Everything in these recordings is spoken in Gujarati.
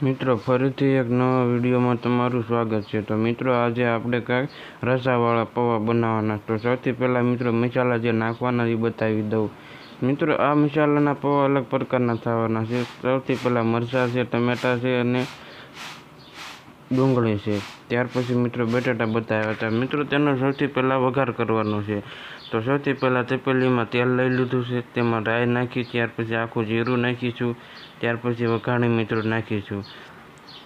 મિત્રો ફરીથી એક નવા વિડીયોમાં તમારું સ્વાગત છે. તો મિત્રો આજે આપણે કાંઈક રસાવાળા પૌવા બનાવવાના. તો સૌથી પહેલાં મિત્રો મસાલા જે નાખવાના એ બતાવી દઉં. મિત્રો આ મસાલાના પૌવા અલગ પ્રકારના થવાના છે. સૌથી પહેલાં મરચાં છે, ટમેટાં છે અને ડુંગળી છે. ત્યાર પછી મિત્રો બટાટા બતાવ્યા હતા. મિત્રો તેનો સૌથી પહેલાં વઘાર કરવાનો છે. તો સૌથી પહેલાં તપેલીમાં તેલ લઈ લીધું છે, તેમાં રાઈ નાખી, ત્યાર પછી આખું જીરું નાખીશું, ત્યાર પછી વઘાણી મિત્રો નાખીશું.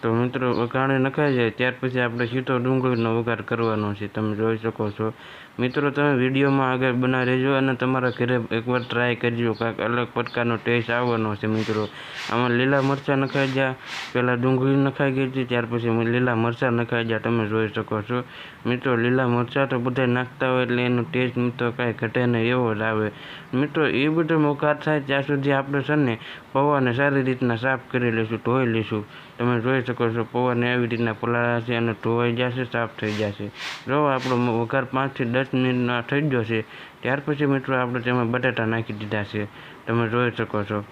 તો મિત્રો વઘાણી નખાઈ જાય ત્યાર પછી આપણે સીધો ડુંગળીનો વઘાર કરવાનો છે, તમે જોઈ શકો છો. મિત્રો તમે વિડીયોમાં આગળ બનાવી રહેજો અને તમારા ઘરે એકવાર ટ્રાય કરજો, કાંઈક અલગ પ્રકારનો ટેસ્ટ આવવાનો છે. મિત્રો આમાં લીલા મરચાં નખાઈ ગયા, પહેલાં ડુંગળી નખાઈ ગઈ હતી, ત્યાર પછી લીલા મરચાં નખાઈ ગયા, તમે જોઈ શકો છો. મિત્રો લીલા મરચાં તો બધા નાખતા હોય એટલે એનો ટેસ્ટ મિત્રો કાંઈ ઘટે નહીં એવો જ આવે. મિત્રો એ બધો વઘાર થાય ત્યાં સુધી આપણે છે ને પૌવાને સારી રીતના સાફ કરી લઈશું, ધોઈ લઈશું. તમે જોઈ શકો છો પૌવાને આવી રીતના પલાળ્યા છે અને ધોવાઈ જશે, સાફ થઈ જશે. જો આપણો વઘાર 5 થી 10 મિનિટના થઈ ગયો છે ત્યાર પછી મિત્રો આપણે તેમાં બટાટા નાખી દીધા છે, તમે જોઈ શકો છો.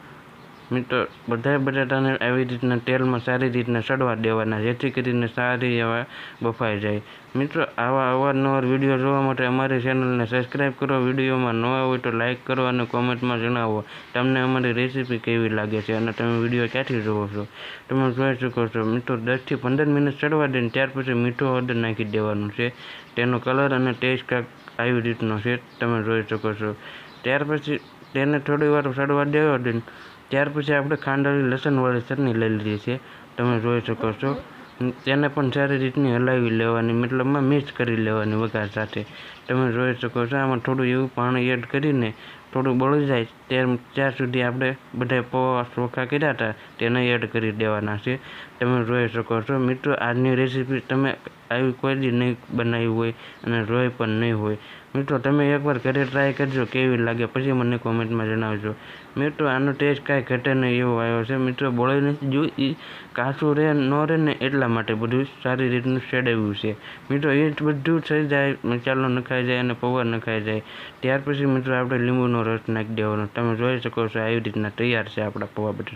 મિત્રો બધા બટાટાને આવી રીતના તેલમાં સારી રીતના સડવા દેવાના, જેથી કરીને સારી એવા બફાઈ જાય. મિત્રો આવા અવારનવાર વિડીયો જોવા માટે અમારી ચેનલને સબસ્ક્રાઈબ કરો. વિડીયોમાં નવા હોય તો લાઇક કરો અને કોમેન્ટમાં જણાવો તમને અમારી રેસીપી કેવી લાગે છે અને તમે વિડીયો ક્યાંથી જુઓ છો. તમે જોઈ શકો છો. મિત્રો 10 થી 15 મિનિટ સડવા દઈને ત્યાર પછી મીઠું હળદર નાખી દેવાનું છે. તેનો કલર અને ટેસ્ટ કાંઈક આવી રીતનો છે, તમે જોઈ શકો છો. ત્યાર પછી તેને થોડી વાર સડવા દેવા દઈને ત્યાર પછી આપણે ખાંડેલી લસણવાળી ચટણી લઈ લીધી છે, તમે જોઈ શકો છો. તેને પણ સારી રીતની હલાવી લેવાની, મતલબમાં મિક્સ કરી લેવાની વઘાર સાથે, તમે જોઈ શકો છો. આમાં થોડું એવું પાણી એડ કરીને થોડું બળી જાય ત્યાં સુધી આપણે બધા પૌવા ચોખ્ખા કર્યા હતા તેને એડ કરી દેવાના છે, તમે જોઈ શકો છો. મિત્રો આજની રેસીપી તમે આવી કોઈ દી નહીં બનાવી હોય અને જોઈ પણ નહીં હોય. મિત્રો તમે એકવાર ઘરે ટ્રાય કરજો, કેવી લાગે પછી મને કોમેન્ટમાં જણાવજો. મિત્રો આનો ટેસ્ટ કાંઈ ઘટે નહીં એવો આવ્યો છે. મિત્રો બળી નથી જો એ કાચું રહે ન રહે ને એટલા માટે બધું સારી રીતનું સેડાવ્યું છે. મિત્રો એ જ બધું થઈ જાય, મસાલો નખાઈ જાય અને પૌવા નખાઈ જાય ત્યાર પછી મિત્રો આપણે લીંબુનો રસ નાખી દેવાનો. તમે જોઈ શકો છો આવી રીતના તૈયાર છે આપણા પૌવા બટાટા.